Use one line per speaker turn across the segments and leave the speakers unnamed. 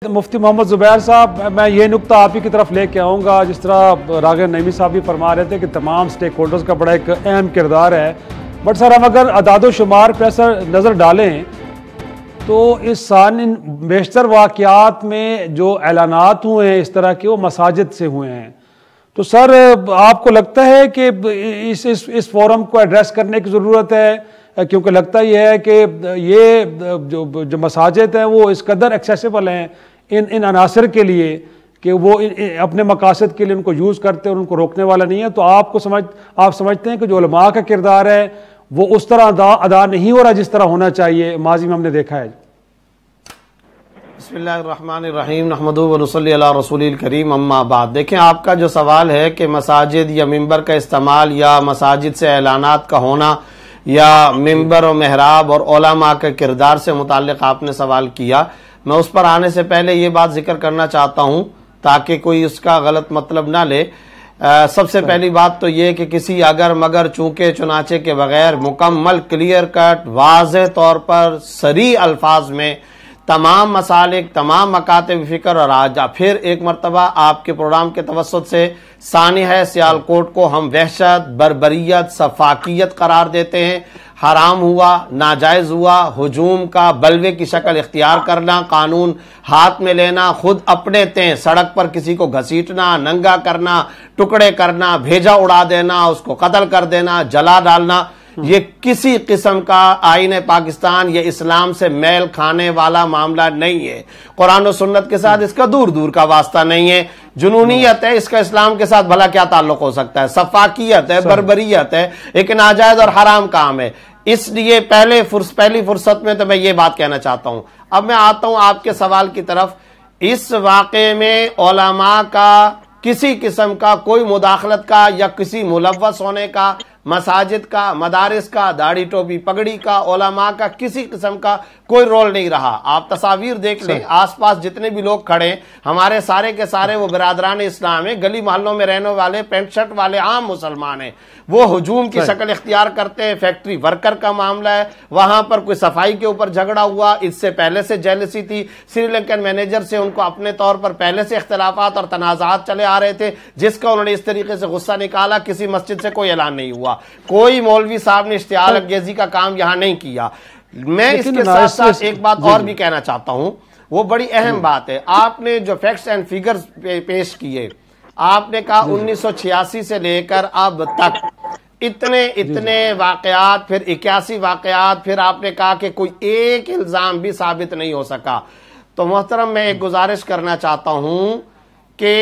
مفتی محمد زبیر صاحب، میں یہ نقطہ آپ ہی کی طرف لے کے آؤں گا، جس طرح راغب نعیمی صاحب بھی فرما رہے تھے کہ تمام سٹیک ہولڈرز کا بڑا ایک اہم کردار ہے، بٹ سر ہم اگر اعداد و شمار پہ نظر ڈالیں تو اس سال بیشتر واقعات میں جو اعلانات ہوئے ہیں اس طرح کے وہ مساجد سے ہوئے ہیں، تو سر آپ کو لگتا ہے کہ اس فورم کو ایڈریس کرنے کی ضرورت ہے؟ کیونکہ لگتا یہ ہے کہ یہ جو مساجد ہیں وہ اس قدر ایکسیسیبل ہیں ان عناصر کے لیے کہ وہ اپنے مقاصد کے لیے ان کو یوز کرتے ہیں اور ان کو روکنے والا نہیں ہے، تو آپ سمجھتے ہیں کہ جو علماء کا کردار ہے وہ اس طرح ادا نہیں ہو رہا جس طرح ہونا چاہیے ماضی میں ہم نے دیکھا ہے؟
بسم اللہ الرحمن الرحیم، نحمدہ و نصلی علی رسول الکریم، اما بعد۔ دیکھیں آپ کا جو سوال ہے کہ مساجد یا ممبر کا استعمال یا مساجد سے اعلانات کا ہونا یا ممبر و محراب اور علماء کے کردار سے متعلق آپ نے سوال کیا، میں اس پر آنے سے پہلے یہ بات ذکر کرنا چاہتا ہوں تاکہ کوئی اس کا غلط مطلب نہ لے۔ سب سے پہلی بات تو یہ کہ کسی اگر مگر چونکہ چنانچہ کے بغیر مکمل کلیئر کٹ واضح طور پر صریح الفاظ میں تمام مسالک، تمام مکاتب فکر اور آجا پھر ایک مرتبہ آپ کے پروگرام کے توسط سے سانحہ سیالکوٹ کو ہم وحشت، بربریت، سفاکیت قرار دیتے ہیں۔ حرام ہوا، ناجائز ہوا، ہجوم کا بلوے کی شکل اختیار کرنا، قانون ہاتھ میں لینا، خود اپنے تئیں سڑک پر کسی کو گھسیٹنا، ننگا کرنا، ٹکڑے کرنا، بھیجا اڑا دینا، اس کو قتل کر دینا، جلا ڈالنا، یہ کسی قسم کا آئین پاکستان یا اسلام سے میل کھانے والا معاملہ نہیں ہے۔ قرآن و سنت کے ساتھ اس کا دور دور کا واسطہ نہیں ہے۔ جنونیت ہے، اس کا اسلام کے ساتھ بھلا کیا تعلق ہو سکتا ہے؟ سفاکیت ہے، بربریت ہے، ایک ناجائز اور حرام کام ہے۔ اس لیے پہلی فرصت میں تو میں یہ بات کہنا چاہتا ہوں۔ اب میں آتا ہوں آپ کے سوال کی طرف۔ اس واقعے میں علماء کا کسی قسم کا کوئی مداخلت کا یا کسی ملوث ہونے کا، مساجد کا، مدارس کا، داڑھی ٹوپی پگڑی کا، علماء کا کسی قسم کا کوئی رول نہیں رہا۔ آپ تصاویر دیکھ لیں، آس پاس جتنے بھی لوگ کھڑے ہیں ہمارے سارے کے سارے وہ برادران اسلام ہیں، گلی محلوں میں رہنے والے پینٹ شرٹ والے عام مسلمان ہیں۔ وہ ہجوم کی شکل اختیار کرتے ہیں۔ فیکٹری ورکر کا معاملہ ہے، وہاں پر کوئی صفائی کے اوپر جھگڑا ہوا، اس سے پہلے سے جیلسی تھی، سری لنکن مینیجر سے ان کو اپنے طور پر پہلے سے اختلافات اور تنازعات چلے آ رہے تھے، جس کا انہوں نے اس طریقے سے غصہ نکالا۔ کسی مسجد سے کوئی اعلان نہیں ہوا، کوئی مولوی صاحب نے اشتعال انگیزی کا کام یہاں نہیں کیا۔ میں اس کے ساتھ ساتھ ایک بات اور بھی کہنا چاہتا ہوں، وہ بڑی اہم بات ہے۔ آپ نے جو فیکٹس اینڈ فیگرز پیش کیے، آپ نے کہا 1986 سے لے کر اب تک اتنے واقعات، پھر 81 واقعات، پھر آپ نے کہا کہ کوئی ایک الزام بھی ثابت نہیں ہو سکا۔ تو محترم میں ایک گزارش کرنا چاہتا ہوں کہ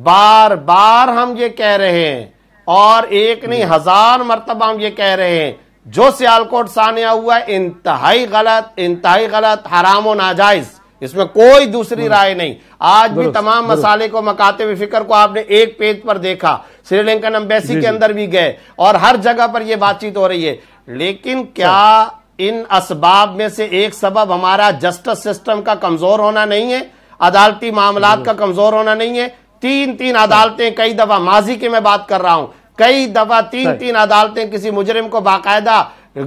بار بار ہم یہ کہہ رہے ہیں اور ایک نہیں 1000 مرتبہ ہم یہ کہہ رہے ہیں، جو سیالکوٹ سانحہ ہوا ہے انتہائی غلط، حرام و ناجائز، اس میں کوئی دوسری رائے نہیں۔ آج بھی تمام مسالک و مکاتب فکر کو آپ نے ایک پیج پر دیکھا، سری لنکن ایمبیسی کے اندر بھی گئے اور ہر جگہ پر یہ بات چیت ہو رہی ہے۔ لیکن کیا ان اسباب میں سے ایک سبب ہمارا جسٹس سسٹم کا کمزور ہونا نہیں ہے؟ عدالتی معاملات کا کمزور ہونا نہیں ہے؟ تین عدالتیں کئی دفعہ، ماضی کی میں بات کر رہا ہوں، کئی دفعہ تین عدالتیں کسی مجرم کو باقاعدہ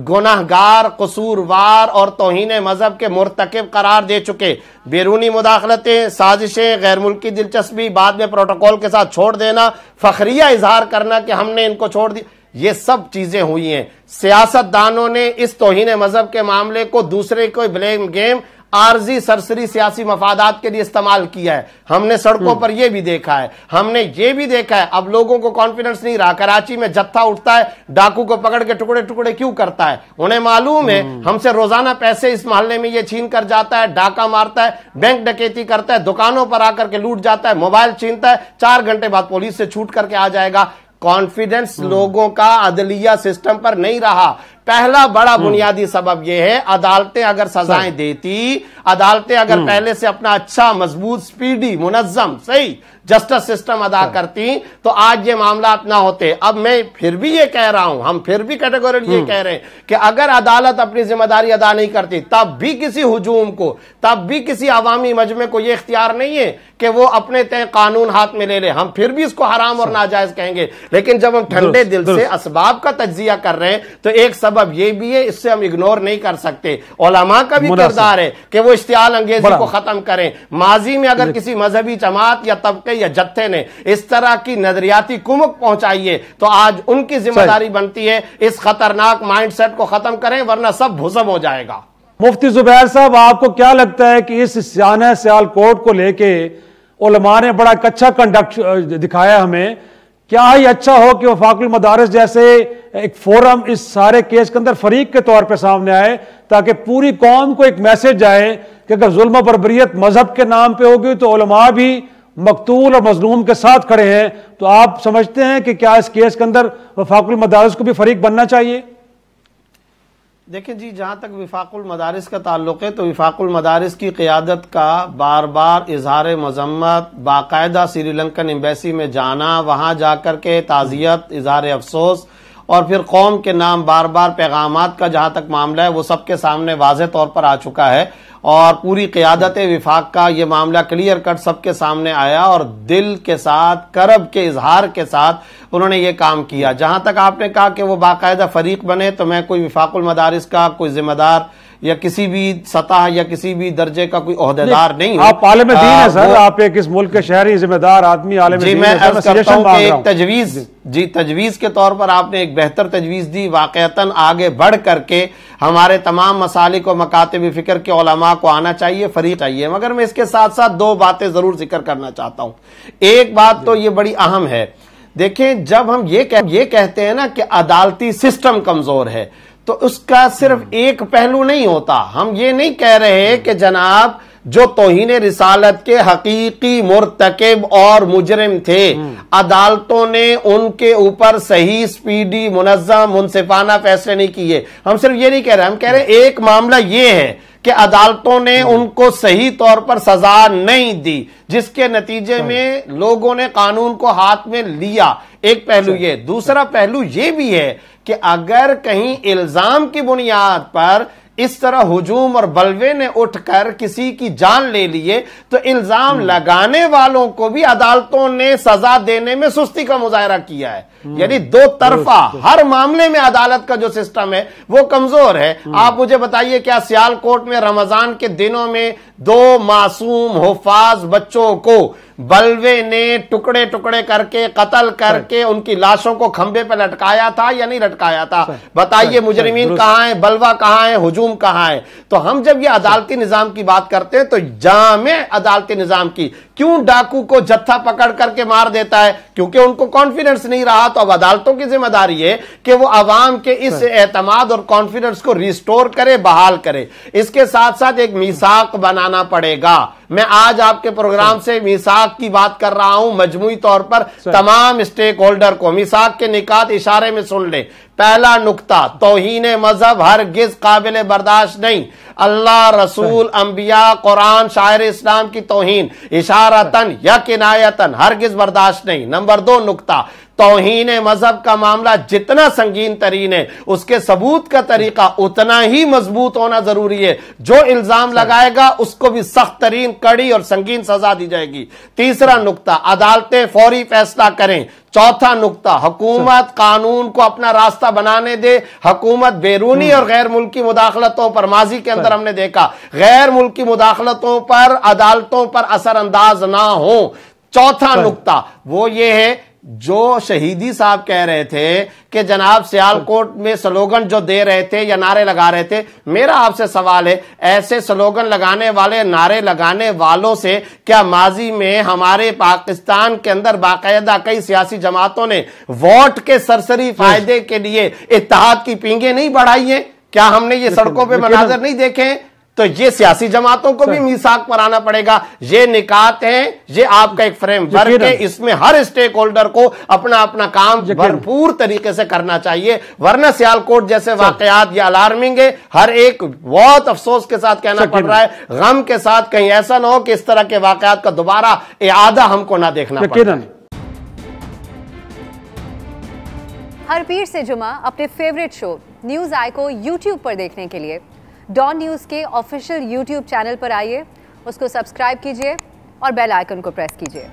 گناہگار، قصوروار اور توہین مذہب کے مرتکب قرار دے چکے۔ بیرونی مداخلتیں، سازشیں، غیر ملکی دلچسپی، بعد میں پروٹوکول کے ساتھ چھوڑ دینا، فخریہ اظہار کرنا کہ ہم نے ان کو چھوڑ دی، یہ سب چیزیں ہوئی ہیں۔ سیاست دانوں نے اس توہین مذہب کے معاملے کو دوسرے کوئی بلیم گیم، عارضی سرسری سیاسی مفادات کے لیے استعمال کیا ہے۔ ہم نے سڑکوں پر یہ بھی دیکھا ہے، ہم نے یہ بھی دیکھا ہے۔ اب لوگوں کو کانفیڈنس نہیں رہا، کراچی میں جتھا اٹھتا ہے، ڈاکو کو پکڑ کے ٹکڑے ٹکڑے کیوں کرتا ہے؟ انہیں معلوم ہے ہم سے روزانہ پیسے اس محلے میں یہ چھین کر جاتا ہے، ڈاکہ مارتا ہے، بینک ڈکیتی کرتا ہے، دکانوں پر آ کر کے لوٹ جاتا ہے، موبائل چھینتا ہے، 4 گھنٹے بعد پولیس سے چھوٹ کر کے آ جائے گا۔ کانفیڈنس لوگوں کا عدلیہ سسٹم پر نہیں رہا۔ پہلا بڑا بنیادی سبب یہ ہے، عدالتیں اگر سزائیں دیتی، عدالتیں اگر پہلے سے اپنا اچھا مضبوط سپیڈی منظم صحیح جسٹس سسٹم ادا کرتی تو آج یہ معاملات نہ ہوتے۔ اب میں پھر بھی یہ کہہ رہا ہوں، ہم پھر بھی کیٹیگوریکلی یہ کہہ رہے ہیں کہ اگر عدالت اپنی ذمہ داری ادا نہیں کرتی تب بھی کسی ہجوم کو، تب بھی کسی عوامی مجمع کو یہ اختیار نہیں ہے کہ وہ اپنے تئیں قانون ہاتھ میں لے لے۔ ہم پھر بھی اس کو حرام اور ناجائز کہیں گے، لیکن جب ہم ٹھنڈے دل سے اسباب کا تجزیہ کر رہے ہیں تو ایک سبب سبب یہ بھی ہے، اس سے ہم اگنور نہیں کر سکتے۔ علماء کا بھی کردار ہے کہ وہ اشتعال انگیزی کو ختم کریں۔ ماضی میں اگر کسی مذہبی جماعت یا طبقے یا جتھے نے اس طرح کی نظریاتی کمک پہنچائی ہے تو آج ان کی ذمہ داری بنتی ہے اس خطرناک مائنڈ سیٹ کو ختم کریں، ورنہ سب بھسم ہو جائے گا۔
مفتی زبیر صاحب، آپ کو کیا لگتا ہے کہ اس سیانہ سیالکوٹ کو لے کے علماء نے بڑا اچھا کنڈکٹ دکھایا ہمیں؟ کیا یہ اچھا ہو کہ وفاق المدارس جیسے ایک فورم اس سارے کیس کے اندر فریق کے طور پہ سامنے آئے تاکہ پوری قوم کو ایک میسج جائے کہ اگر ظلم و بربریت مذہب کے نام پہ ہوگی تو علماء بھی مقتول اور مظلوم کے ساتھ کھڑے ہیں؟ تو آپ سمجھتے ہیں کہ کیا اس کیس کے اندر وفاق المدارس کو بھی فریق بننا چاہیے؟
دیکھیں جی، جہاں تک وفاق المدارس کا تعلق ہے تو وفاق المدارس کی قیادت کا بار بار اظہار مذمت، باقاعدہ سری لنکن ایمبیسی میں جانا، وہاں جا کر کے تعزیت، اظہار افسوس اور پھر قوم کے نام بار بار پیغامات کا جہاں تک معاملہ ہے وہ سب کے سامنے واضح طور پر آ چکا ہے، اور پوری قیادت وفاق کا یہ معاملہ کلیئر کٹ سب کے سامنے آیا اور دل کے ساتھ، کرب کے اظہار کے ساتھ انہوں نے یہ کام کیا۔ جہاں تک آپ نے کہا کہ وہ باقاعدہ فریق بنے، تو میں کوئی وفاق المدارس کا کوئی ذمہ دار یا کسی بھی سطح یا کسی بھی درجے کا کوئی عہدیدار نہیں ہوں۔
آپ عالم دین ہیں سر، آپ ایک اس ملک کے شہری ذمہ دار آدمی عالم دین ہیں۔
میں عرض کرتا ہوں کہ ایک تجویز کے طور پر آپ نے ایک بہتر تجویز دی، واقعتاً آگے بڑھ کر کے ہمارے تمام مسالک و مکاتب فکر کے علماء کو آنا چاہیے، فریق چاہیے۔ مگر میں اس کے ساتھ ساتھ دو باتیں ضرور ذکر کرنا چاہتا ہوں۔ ایک بات تو یہ بڑی اہم ہے، دیکھیں جب ہم یہ کہتے ہیں نا کہ عدالتی سسٹم کمزور ہے تو اس کا صرف ایک پہلو نہیں ہوتا۔ ہم یہ نہیں کہہ رہے کہ جناب جو توہین رسالت کے حقیقی مرتکب اور مجرم تھے عدالتوں نے ان کے اوپر صحیح، سپیڈی، منظم، منصفانہ فیصلے نہیں کیے۔ ہم صرف یہ نہیں کہہ رہے، ہم کہہ رہے ایک معاملہ یہ ہے کہ عدالتوں نے ان کو صحیح طور پر سزا نہیں دی، جس کے نتیجے میں لوگوں نے قانون کو ہاتھ میں لیا۔ ایک پہلو یہ۔ دوسرا پہلو یہ بھی ہے کہ اگر کہیں الزام کی بنیاد پر اس طرح ہجوم اور بلوے نے اٹھ کر کسی کی جان لے لیے تو الزام لگانے والوں کو بھی عدالتوں نے سزا دینے میں سستی کا مظاہرہ کیا ہے۔ یعنی دو طرفہ ہر معاملے میں عدالت کا جو سسٹم ہے وہ کمزور ہے۔ آپ مجھے بتائیے کیا سیالکوٹ میں رمضان کے دنوں میں دو معصوم حفاظ بچوں کو بلوے نے ٹکڑے ٹکڑے کر کے قتل کر کے ان کی لاشوں کو کھمبے پہ لٹکایا تھا یا نہیں لٹکایا تھا؟ بتائیے مجرمین کہاں ہیں، بلوہ کہاں ہے، ہجوم کہاں ہے؟ تو ہم جب یہ عدالتی نظام کی بات کرتے ہیں تو جامع عدالتی نظام کی، کیوں ڈاکو کو جتھا پکڑ کر کے مار دیتا ہے؟ کیونکہ ان کو کانفیڈنس نہیں رہا۔ تو اب عدالتوں کی ذمہ داری ہے کہ وہ عوام کے اس اعتماد اور کانفیڈنس کو ریسٹور کرے، بحال کرے۔ اس کے ساتھ ساتھ ایک میثاق بنانا پڑے گا۔ میں آج آپ کے پروگرام سے میثاق کی بات کر رہا ہوں، مجموعی طور پر تمام اسٹیک ہولڈر کو میثاق کے نکات اشارے میں سن لیں۔ پہلا نقطہ، توہین مذہب ہرگز قابل برداشت نہیں۔ اللہ، رسول، انبیاء، قرآن، شاعر اسلام کی توہین اشارتاً یا کنایتاً ہرگز برداشت نہیں۔ نمبر دو نقطہ، توہین مذہب کا معاملہ جتنا سنگین ترین ہے اس کے ثبوت کا طریقہ اتنا ہی مضبوط ہونا ضروری ہے۔ جو الزام لگائے گا اس کو بھی سخت ترین، کڑی اور سنگین سزا دی جائے گی۔ تیسرا نقطہ، عدالتیں فوری فیصلہ کریں۔ چوتھا نقطہ، حکومت قانون کو اپنا راستہ بنانے دے۔ حکومت بیرونی اور غیر ملکی مداخلتوں پر، ماضی کے اندر ہم نے دیکھا غیر ملکی مداخلتوں پر عدالتوں پر اثر انداز نہ ہو۔ چوتھا نقطہ وہ یہ ہے جو شہیدی صاحب کہہ رہے تھے کہ جناب سیالکوٹ میں سلوگن جو دے رہے تھے یا نعرے لگا رہے تھے، میرا آپ سے سوال ہے ایسے سلوگن لگانے والے، نعرے لگانے والوں سے کیا ماضی میں ہمارے پاکستان کے اندر باقاعدہ کئی سیاسی جماعتوں نے ووٹ کے سرسری فائدے کے لیے اتحاد کی پینگیں نہیں بڑھائی ہیں؟ کیا ہم نے یہ سڑکوں پہ مناظر نہیں دیکھے؟ تو یہ سیاسی جماعتوں کو بھی میثاق پر آنا پڑے گا۔ یہ نکات ہیں، یہ آپ کا ایک فریم ورک ہے، اس میں ہر اسٹیک ہولڈر کو اپنا اپنا کام بھرپور طریقے سے کرنا چاہیے، ورنہ سیالکوٹ جیسے واقعات یہ الارمنگ ہے۔ ہر ایک بہت افسوس کے ساتھ کہنا پڑ رہا ہے، غم کے ساتھ، کہیں ایسا نہ ہو کہ اس طرح کے واقعات کا دوبارہ اعادہ ہم کو نہ دیکھنا پڑے۔
ہر پیر سے جمعہ اپنے فیوریٹ شو نیوز آئی کو یوٹیوب پر دیکھنے کے لیے ڈان نیوز کے آفیشیل یوٹیوب چینل پر آئیے، اس کو سبسکرائب کیجئے اور بیل آئیکن کو پریس کیجئے۔